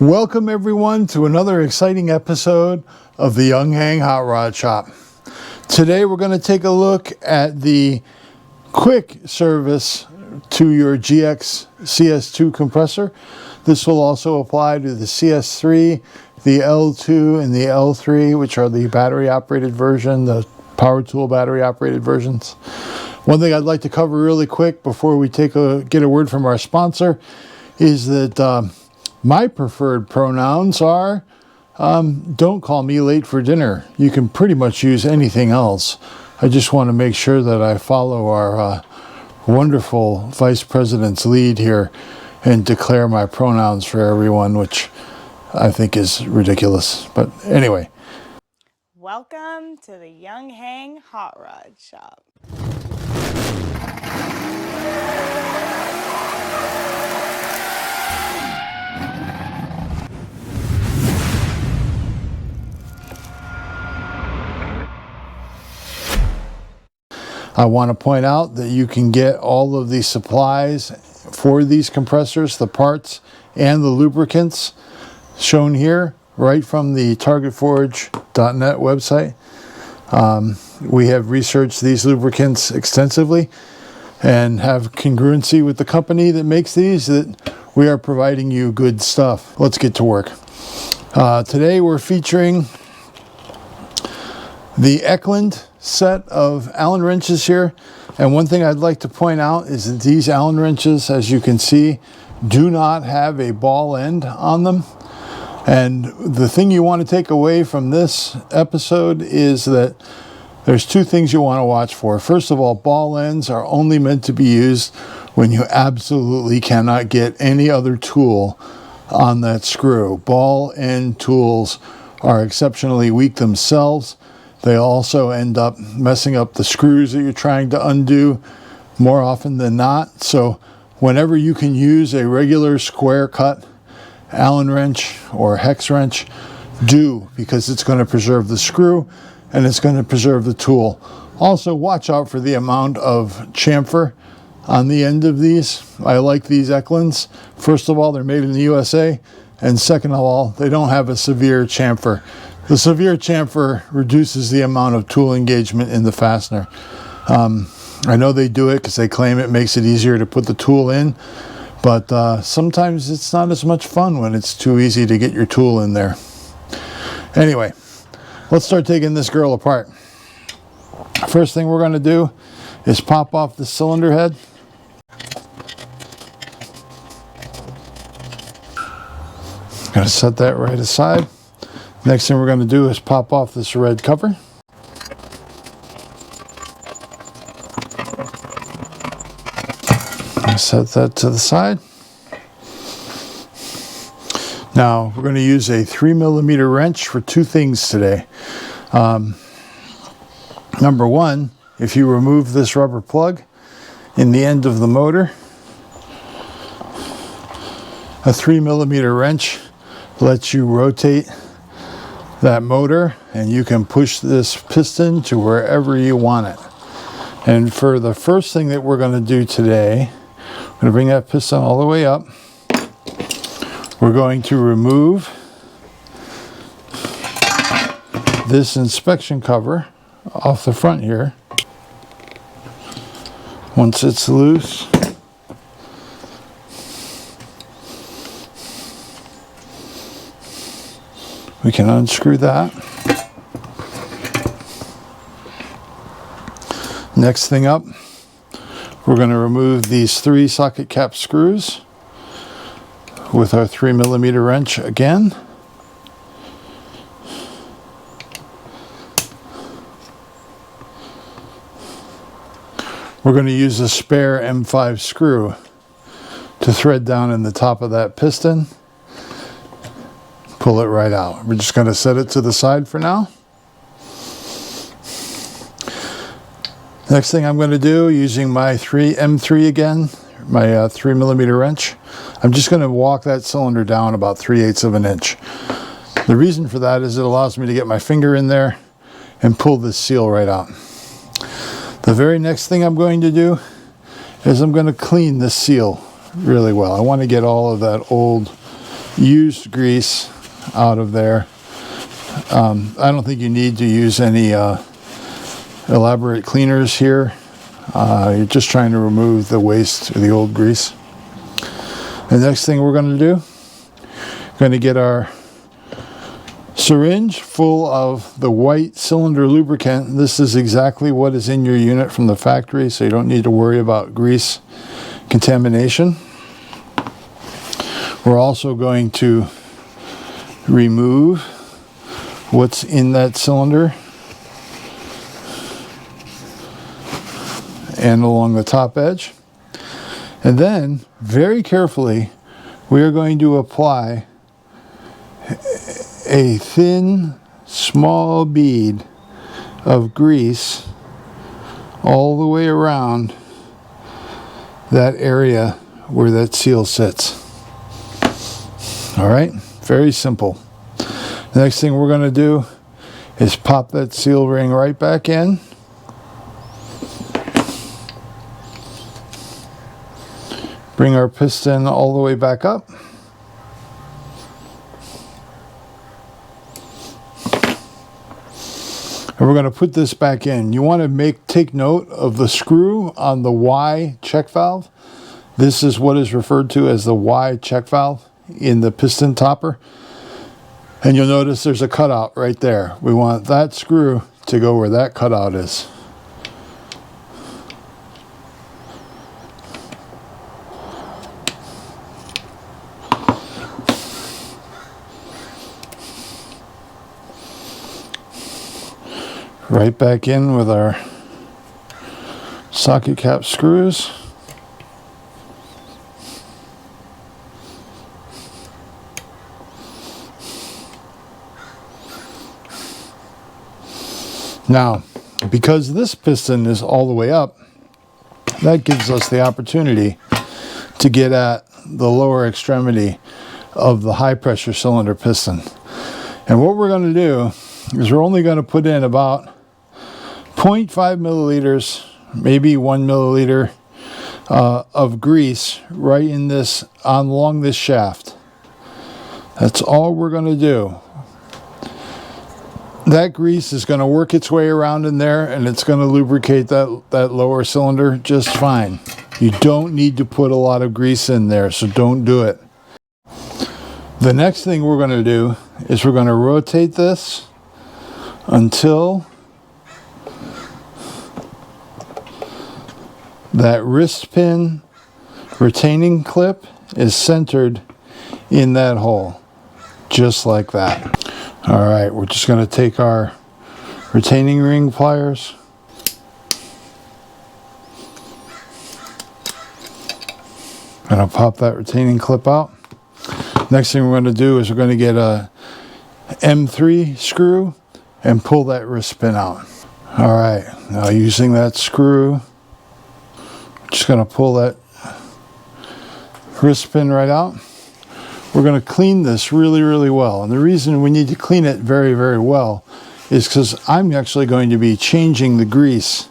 Welcome everyone to another exciting episode of the Young Hang Hot Rod Shop. Today we're going to take a look at the quick service to your GX CS2 compressor. This will also apply to the CS3, the L2, and the L3, which are the battery operated version, the power tool battery operated versions. One thing I'd like to cover really quick before we get a word from our sponsor is that my preferred pronouns are don't call me late for dinner. You can pretty much use anything else. I just want to make sure that I follow our wonderful vice president's lead here and declare my pronouns for everyone, which I think is ridiculous. But anyway. Welcome to the Young Hang Hot Rod Shop. I want to point out that you can get all of the supplies for these compressors, the parts and the lubricants shown here right from the targetforge.net website. We have researched these lubricants extensively and have congruency with the company that makes these, that we are providing you good stuff. Let's get to work. Today we're featuring the Eklund set of Allen wrenches here, and one thing I'd like to point out is that these Allen wrenches, as you can see, do not have a ball end on them. And the thing you want to take away from this episode is that there's two things you want to watch for. First of all, ball ends are only meant to be used when you absolutely cannot get any other tool on that screw. Ball end tools are exceptionally weak themselves. They also end up messing up the screws that you're trying to undo more often than not. So whenever you can use a regular square cut Allen wrench or hex wrench, do, because it's going to preserve the screw and it's going to preserve the tool. Also watch out for the amount of chamfer on the end of these. I like these Eklunds. First of all, they're made in the USA, and second of all, they don't have a severe chamfer. The severe chamfer reduces the amount of tool engagement in the fastener. I know they do it because they claim it makes it easier to put the tool in, but sometimes it's not as much fun when it's too easy to get your tool in there. Anyway, let's start taking this girl apart. First thing we're going to do is pop off the cylinder head. Going to set that right aside. Next thing we're going to do is pop off this red cover. Set that to the side. Now we're going to use a 3mm wrench for two things today. Number one, if you remove this rubber plug in the end of the motor, a 3mm wrench lets you rotate that motor, and you can push this piston to wherever you want it. And for the first thing that we're going to do today, I'm going to bring that piston all the way up. We're going to remove this inspection cover off the front here. Once it's loose, we can unscrew that. Next thing up, we're going to remove these 3 socket cap screws with our 3mm wrench again. We're going to use a spare M5 screw to thread down in the top of that piston. Pull it right out. We're just going to set it to the side for now. Next thing I'm going to do, using my M3 again, my 3mm wrench, I'm just going to walk that cylinder down about 3/8 of an inch. The reason for that is it allows me to get my finger in there and pull this seal right out. The very next thing I'm going to do is I'm going to clean this seal really well. I want to get all of that old used grease out of there. I don't think you need to use any elaborate cleaners here. You're just trying to remove the waste of the old grease. The next thing we're going to do, we're going to get our syringe full of the white cylinder lubricant. This is exactly what is in your unit from the factory, so you don't need to worry about grease contamination. We're also going to remove what's in that cylinder and along the top edge. And then, very carefully, we are going to apply a thin, small bead of grease all the way around that area where that seal sits. All right, very simple. The next thing we're going to do is pop that seal ring right back in. Bring our piston all the way back up. And we're going to put this back in. You want to take note of the screw on the Y check valve. This is what is referred to as the Y check valve in the piston topper. And you'll notice there's a cutout right there. We want that screw to go where that cutout is. Right back in with our socket cap screws. Now, because this piston is all the way up, that gives us the opportunity to get at the lower extremity of the high pressure cylinder piston. And what we're going to do is we're only going to put in about 0.5 milliliters, maybe 1 milliliter of grease right in this, along this shaft. That's all we're going to do. That grease is going to work its way around in there, and it's going to lubricate that lower cylinder just fine. You don't need to put a lot of grease in there, so don't do it. The next thing we're going to do is we're going to rotate this until that wrist pin retaining clip is centered in that hole, just like that. All right, we're just going to take our retaining ring pliers and I'll pop that retaining clip out. Next thing we're going to do is we're going to get a M3 screw and pull that wrist pin out. All right, now using that screw, just going to pull that wrist pin right out. We're going to clean this really, really well. And the reason we need to clean it very, very well is because I'm actually going to be changing the grease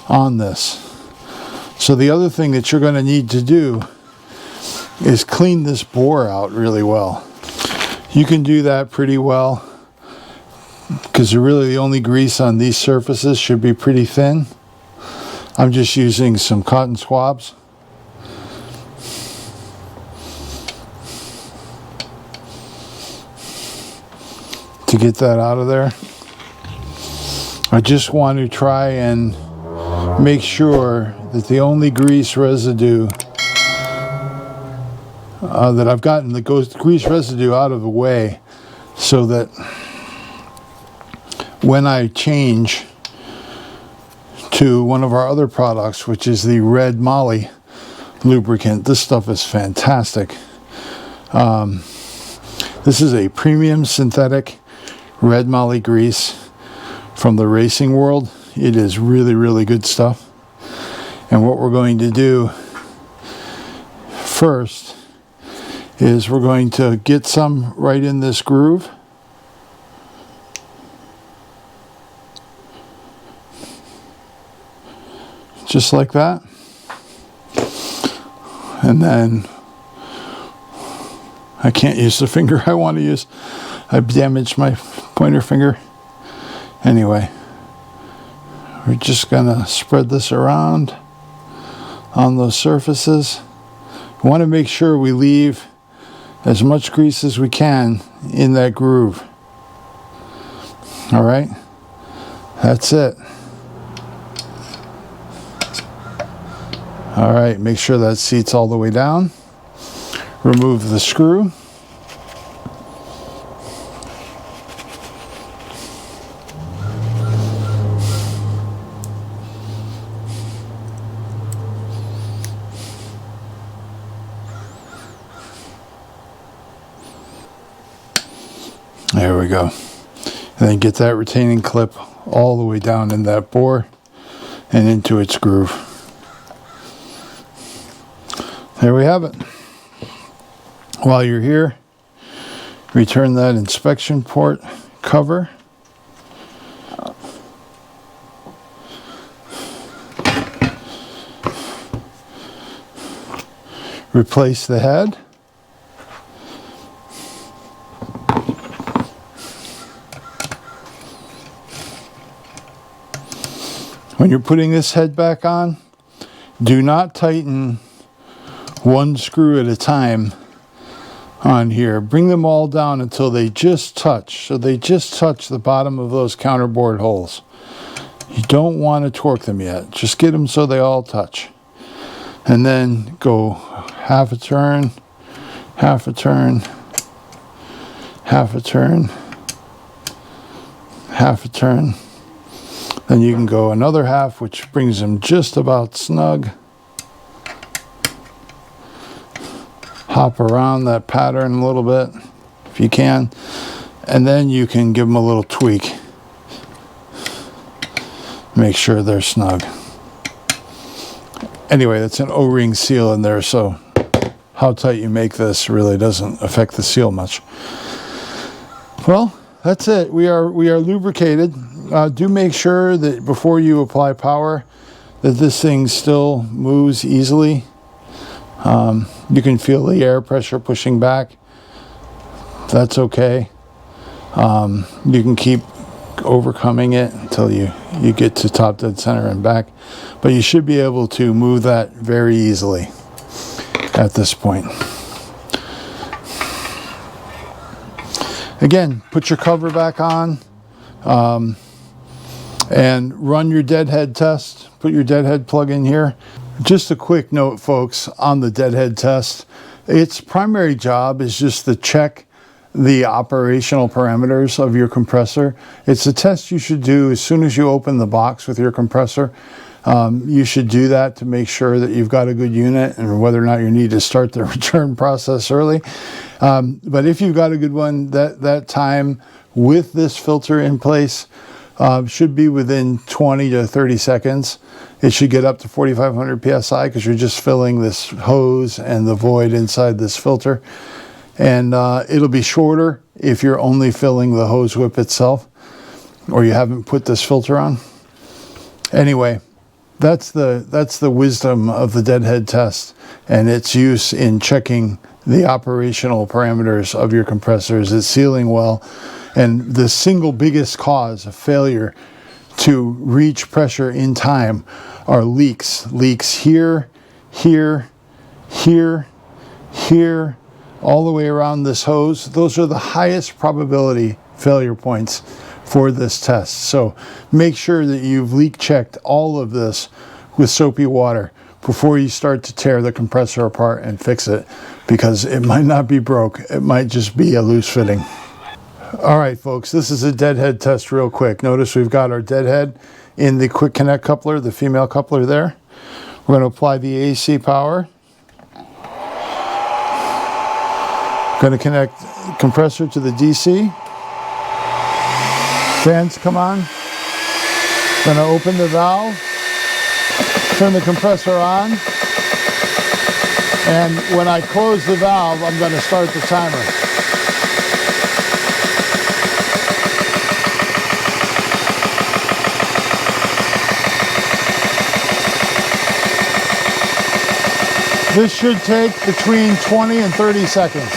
on this. So the other thing that you're going to need to do is clean this bore out really well. You can do that pretty well because really the only grease on these surfaces should be pretty thin. I'm just using some cotton swabs. To get that out of there. I just want to try and make sure that the only grease residue that I've gotten, that goes grease residue out of the way, so that when I change to one of our other products, which is the red moly lubricant, this stuff is fantastic. This is a premium synthetic red moly grease from the racing world. It is really, really good stuff. And what we're going to do first is we're going to get some right in this groove. Just like that. And then I can't use the finger I want to use. I've damaged my pointer finger. Anyway, we're just going to spread this around on those surfaces. We want to make sure we leave as much grease as we can in that groove. All right, that's it. All right, make sure that seats all the way down. Remove the screw. There we go. And then get that retaining clip all the way down in that bore and into its groove. There we have it. While you're here, return that inspection port cover. Replace the head. When you're putting this head back on, do not tighten one screw at a time on here. Bring them all down until they just touch. So they just touch the bottom of those counterboard holes. You don't want to torque them yet. Just get them so they all touch. And then go half a turn, half a turn, half a turn, half a turn. Then you can go another half, which brings them just about snug. Hop around that pattern a little bit, if you can. And then you can give them a little tweak. Make sure they're snug. Anyway, that's an O-ring seal in there, so how tight you make this really doesn't affect the seal much. Well, that's it. We are lubricated. Do make sure that before you apply power that this thing still moves easily. You can feel the air pressure pushing back. That's okay. You can keep overcoming it until you get to top dead center and back. But you should be able to move that very easily at this point. Again, put your cover back on. And run your deadhead test. Put your deadhead plug in here. Just a quick note, folks, on the deadhead test. Its primary job is just to check the operational parameters of your compressor. It's a test you should do as soon as you open the box with your compressor. You should do that to make sure that you've got a good unit and whether or not you need to start the return process early. But if you've got a good one, that time with this filter in place should be within 20 to 30 seconds. It should get up to 4,500 psi because you're just filling this hose and the void inside this filter. And it'll be shorter if you're only filling the hose whip itself or you haven't put this filter on. Anyway, that's the wisdom of the deadhead test and its use in checking the operational parameters of your compressors. It's sealing well. And the single biggest cause of failure to reach pressure in time are leaks. Leaks here, here, here, here, all the way around this hose. Those are the highest probability failure points for this test. So make sure that you've leak checked all of this with soapy water before you start to tear the compressor apart and fix it, because it might not be broke. It might just be a loose fitting. All right, folks, this is a deadhead test real quick. Notice we've got our deadhead in the quick connect coupler, the female coupler there. We're going to apply the AC power. Going to connect the compressor to the DC. Fans come on. Going to open the valve. Turn the compressor on. And when I close the valve, I'm going to start the timer. This should take between 20 and 30 seconds.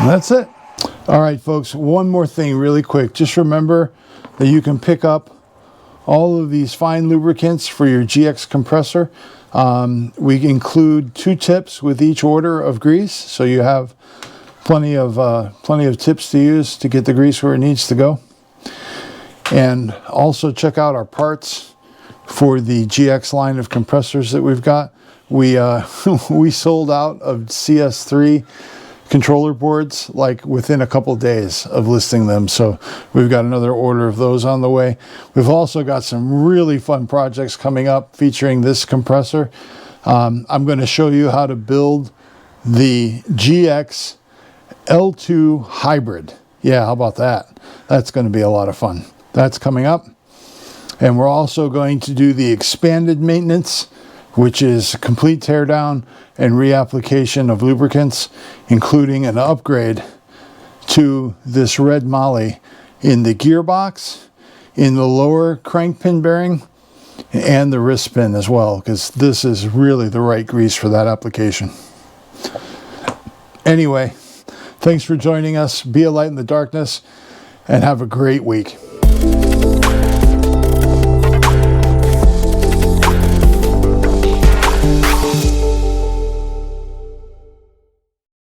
And that's it. All right, folks, one more thing really quick. Just remember that you can pick up all of these fine lubricants for your GX compressor. We include 2 tips with each order of grease, so you have plenty of tips to use to get the grease where it needs to go. And also check out our parts for the GX line of compressors that we've got. We we sold out of CS3 controller boards like within a couple days of listing them, so we've got another order of those on the way. We've also got some really fun projects coming up featuring this compressor. I'm going to show you how to build the GX L2 hybrid. Yeah, how about that? That's going to be a lot of fun. That's coming up. And we're also going to do the expanded maintenance, which is complete teardown and reapplication of lubricants, including an upgrade to this red moly in the gearbox, in the lower crank pin bearing, and the wrist pin as well, because this is really the right grease for that application. Anyway, thanks for joining us. Be a light in the darkness, and have a great week.